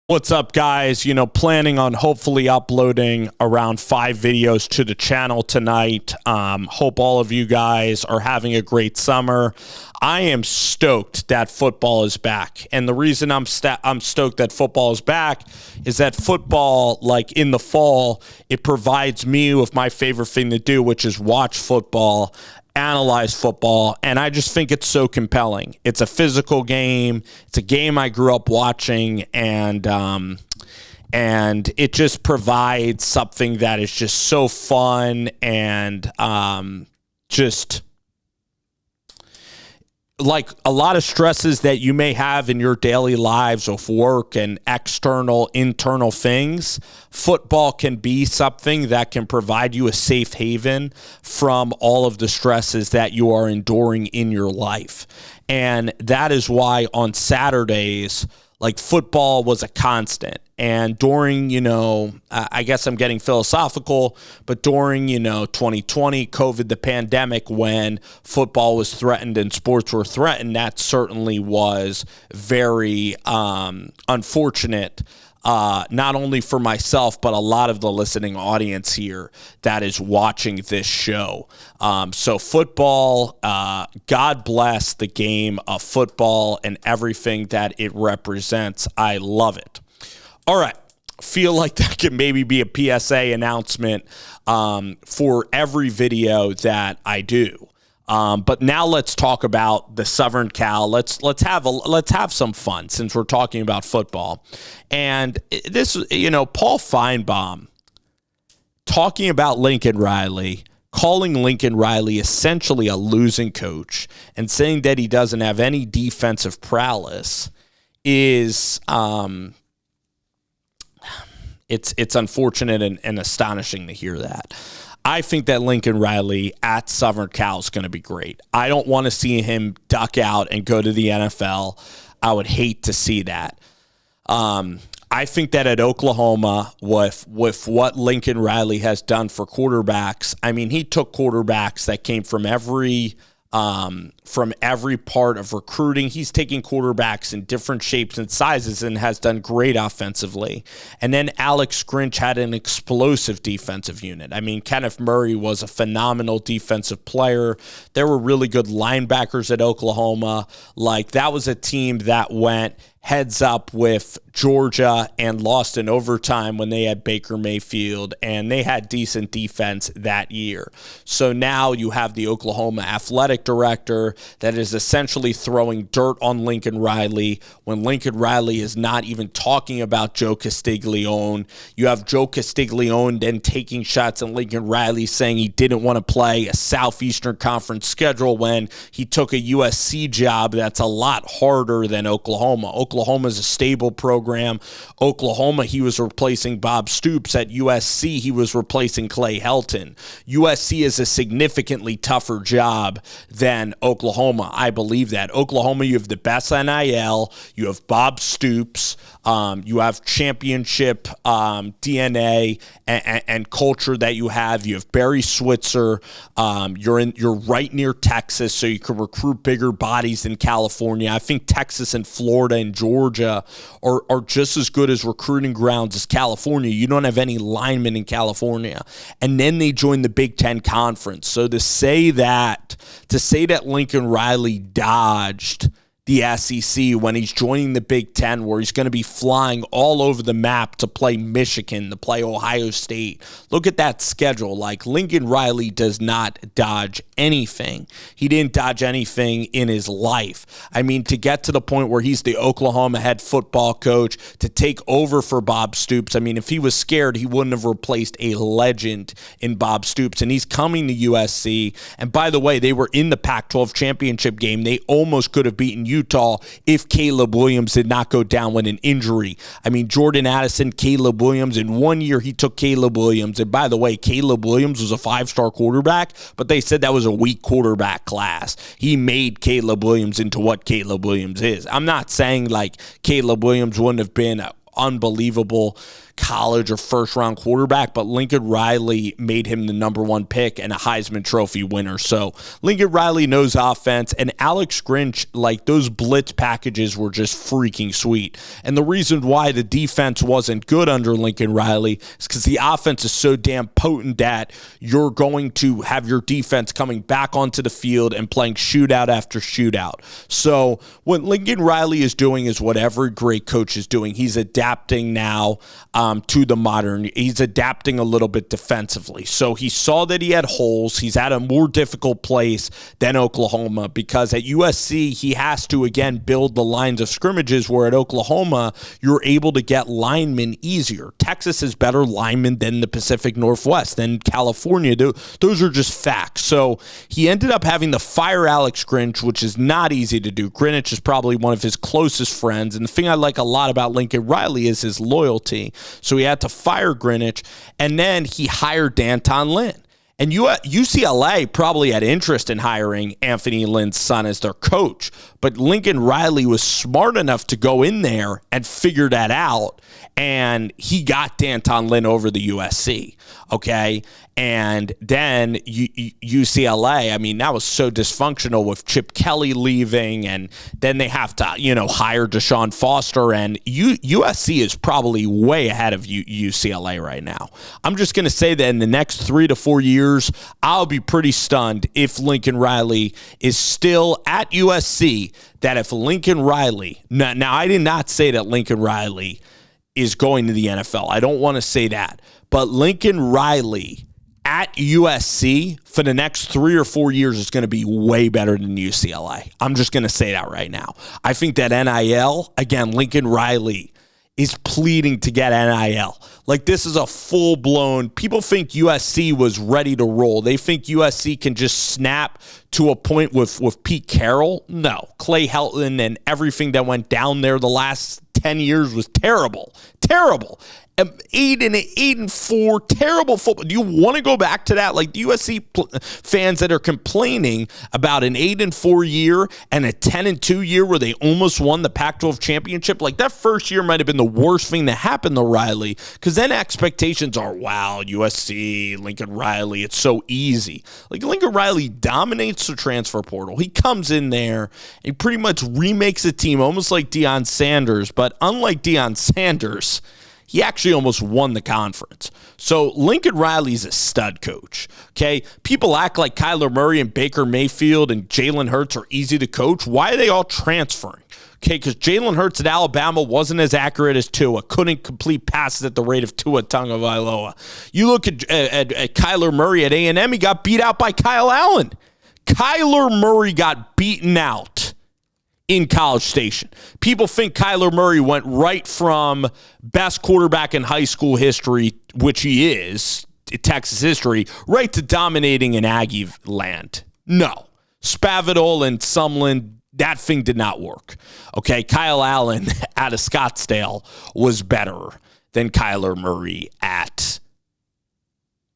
What's up, guys? Planning on hopefully uploading around 5 videos to the channel tonight. Hope all of you guys are having a great summer. I am stoked that football is back. And the reason I'm stoked that football is back is that football, like in the fall, it provides me with my favorite thing to do, which is watch football, analyze football, and I just think it's so compelling. It's a physical game. It's a game I grew up watching, and it just provides something that is just so fun and just like a lot of stresses that you may have in your daily lives of work and external, internal things. Football can be something that can provide you a safe haven from all of the stresses that you are enduring in your life. And that is why on Saturdays, like, football was a constant. And during, I guess I'm getting philosophical, but during, 2020, COVID, the pandemic, when football was threatened and sports were threatened, that certainly was very unfortunate, not only for myself, but a lot of the listening audience here that is watching this show. So football, God bless the game of football and everything that it represents. I love it. All right. Feel like that could maybe be a PSA announcement for every video that I do. But now let's talk about the Southern Cal. Let's have some fun since we're talking about football. And this, Paul Feinbaum talking about Lincoln Riley, calling Lincoln Riley essentially a losing coach and saying that he doesn't have any defensive prowess is it's unfortunate and astonishing to hear that. I think that Lincoln Riley at Southern Cal is going to be great. I don't want to see him duck out and go to the NFL. I would hate to see that. I think that at Oklahoma, with what Lincoln Riley has done for quarterbacks, I mean, he took quarterbacks that came from every part of recruiting. He's taking quarterbacks in different shapes and sizes and has done great offensively. And then Alex Grinch had an explosive defensive unit. I mean, Kenneth Murray was a phenomenal defensive player. There were really good linebackers at Oklahoma. Like, that was a team that went heads up with Georgia and lost in overtime when they had Baker Mayfield, and they had decent defense that year. So now you have the Oklahoma athletic director that is essentially throwing dirt on Lincoln Riley when Lincoln Riley is not even talking about Joe Castiglione. You have Joe Castiglione then taking shots at Lincoln Riley, saying he didn't want to play a Southeastern Conference schedule when he took a USC job that's a lot harder than Oklahoma. Oklahoma is a stable program. Oklahoma, he was replacing Bob Stoops. At USC, he was replacing Clay Helton. USC is a significantly tougher job than Oklahoma. I believe that. Oklahoma, you have the best NIL. You have Bob Stoops. You have championship DNA and culture that you have. You have Barry Switzer. You're right near Texas, so you can recruit bigger bodies than California. I think Texas and Florida and Georgia are just as good as recruiting grounds as California. You don't have any linemen in California. And then they joined the Big Ten Conference. So to say that Lincoln Riley dodged the SEC when he's joining the Big Ten, where he's going to be flying all over the map to play Michigan, to play Ohio State. Look at that schedule. Like, Lincoln Riley does not dodge anything. He didn't dodge anything in his life. I mean, to get to the point where he's the Oklahoma head football coach, to take over for Bob Stoops. I mean, if he was scared, he wouldn't have replaced a legend in Bob Stoops. And he's coming to USC. And by the way, they were in the Pac-12 championship game. They almost could have beaten Utah if Caleb Williams did not go down with an injury. I mean, Jordan Addison, Caleb Williams, in 1 year he took Caleb Williams. And by the way, Caleb Williams was a 5-star quarterback, but they said that was a weak quarterback class. He made Caleb Williams into what Caleb Williams is. I'm not saying like Caleb Williams wouldn't have been unbelievable college or first-round quarterback, but Lincoln Riley made him the number one pick and a Heisman Trophy winner. So Lincoln Riley knows offense, and Alex Grinch, like, those blitz packages were just freaking sweet. And the reason why the defense wasn't good under Lincoln Riley is because the offense is so damn potent that you're going to have your defense coming back onto the field and playing shootout after shootout. So what Lincoln Riley is doing is what every great coach is doing. He's adapting now to the modern. He's adapting a little bit defensively. So he saw that he had holes. He's at a more difficult place than Oklahoma because at USC, he has to, again, build the lines of scrimmages where at Oklahoma, you're able to get linemen easier. Texas is better linemen than the Pacific Northwest, than California. Those are just facts. So he ended up having to fire Alex Grinch, which is not easy to do. Grinch is probably one of his closest friends. And the thing I like a lot about Lincoln Riley is his loyalty. So he had to fire Grinch, and then he hired D'Anton Lynn. And UCLA probably had interest in hiring Anthony Lynn's son as their coach, but Lincoln Riley was smart enough to go in there and figure that out, and he got D'Anton Lynn over the USC, okay? And then UCLA, I mean, that was so dysfunctional with Chip Kelly leaving, and then they have to, hire Deshaun Foster, and USC is probably way ahead of UCLA right now. I'm just going to say that in the next 3 to 4 years, I'll be pretty stunned if Lincoln Riley is still at USC, that if Lincoln Riley, now I did not say that Lincoln Riley is going to the NFL. I don't want to say that, but Lincoln Riley at USC for the next 3 or 4 years is going to be way better than UCLA. I'm just going to say that right now. I think that NIL, again, Lincoln Riley is pleading to get NIL. Like, this is a full-blown, people think USC was ready to roll. They think USC can just snap to a point with Pete Carroll. No. Clay Helton and everything that went down there the last 10 years was terrible. Terrible. 8-4, terrible football. Do you want to go back to that? Like, the USC fans that are complaining about an 8-4 year and a 10-2 year where they almost won the Pac-12 championship, like, that first year might have been the worst thing that happened to Riley, because then expectations are, wow, USC, Lincoln Riley, it's so easy. Like, Lincoln Riley dominates the transfer portal. He comes in there and pretty much remakes a team almost like Deion Sanders, but unlike Deion Sanders, he actually almost won the conference. So Lincoln Riley's a stud coach, okay? People act like Kyler Murray and Baker Mayfield and Jalen Hurts are easy to coach. Why are they all transferring? Okay, because Jalen Hurts at Alabama wasn't as accurate as Tua, couldn't complete passes at the rate of Tua Tagovailoa. You look at Kyler Murray at A&M, he got beat out by Kyle Allen. Kyler Murray got beaten out in College Station. People think Kyler Murray went right from best quarterback in high school history, which he is, Texas history, right to dominating in Aggie land. No. Spavital and Sumlin, that thing did not work. Okay, Kyle Allen out of Scottsdale was better than Kyler Murray at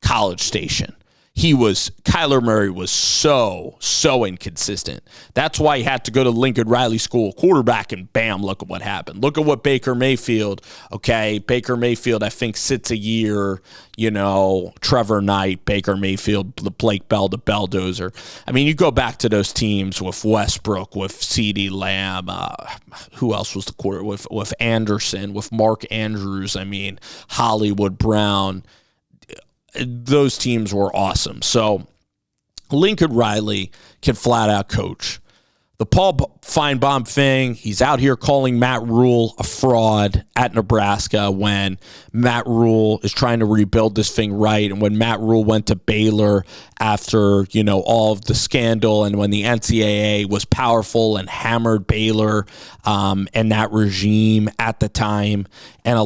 College Station. Kyler Murray was so inconsistent. That's why he had to go to Lincoln Riley School of quarterback, and bam, look at what happened. Look at what Baker Mayfield, okay? Baker Mayfield, I think, sits a year, Trevor Knight, Baker Mayfield, the Blake Bell, the Belldozer. I mean, you go back to those teams with Westbrook, with CeeDee Lamb, who else was the quarter? With Anderson, with Mark Andrews, I mean, Hollywood Brown. Those teams were awesome. So Lincoln Riley can flat out coach. The Paul Feinbaum thing, he's out here calling Matt Rule a fraud at Nebraska when Matt Rule is trying to rebuild this thing right. And when Matt Rule went to Baylor after, all of the scandal, and when the NCAA was powerful and hammered Baylor and that regime at the time, and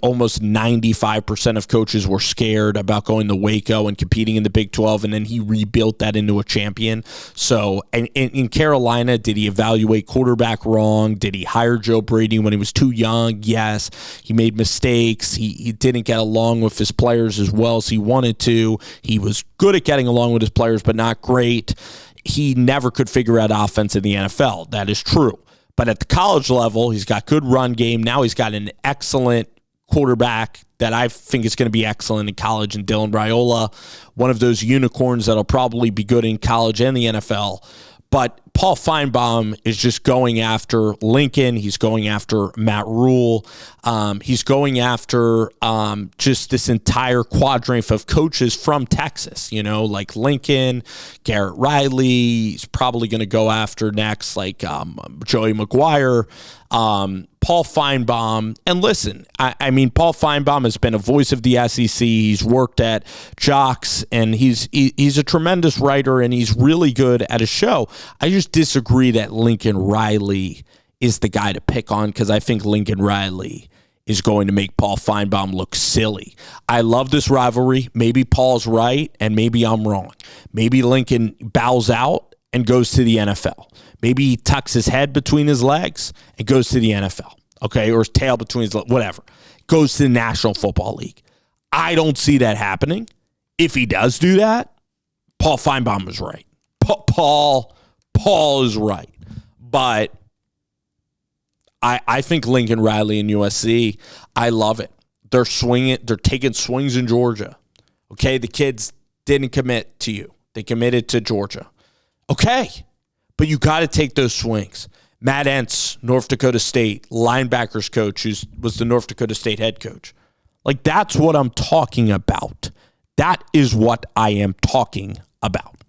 almost 95% of coaches were scared about going to Waco and competing in the Big 12, and then he rebuilt that into a champion. So, and in Carolina, did he evaluate quarterback wrong? Did he hire Joe Brady when he was too young? Yes. He made mistakes. He didn't get along with his players as well as he wanted to. He was good at getting along with his players, but not great. He never could figure out offense in the NFL. That is true. But at the college level, he's got good run game. Now he's got an excellent quarterback that I think is going to be excellent in college, and Dylan Raiola, one of those unicorns that'll probably be good in college and the NFL. But Paul Feinbaum is just going after Lincoln. He's going after Matt Rule. He's going after just this entire quadrant of coaches from Texas, like Lincoln, Garrett Riley. He's probably going to go after next, like Joey McGuire, Paul Feinbaum. And listen, I mean, Paul Feinbaum has been a voice of the SEC. He's worked at Jocks, and he's a tremendous writer, and he's really good at a show. I just disagree that Lincoln Riley is the guy to pick on, because I think Lincoln Riley is going to make Paul Feinbaum look silly. I love this rivalry. Maybe Paul's right, and maybe I'm wrong. Maybe Lincoln bows out and goes to the NFL. Maybe he tucks his head between his legs and goes to the NFL, okay, or his tail between his legs, whatever. Goes to the National Football League. I don't see that happening. If he does do that, Paul Feinbaum is right. Paul is right. But I think Lincoln Riley and USC, I love it. They're swinging. They're taking swings in Georgia. Okay, the kids didn't commit to you. They committed to Georgia. Okay, but you got to take those swings. Matt Entz, North Dakota State, linebackers coach, who was the North Dakota State head coach. Like, that's what I'm talking about. That is what I am talking about.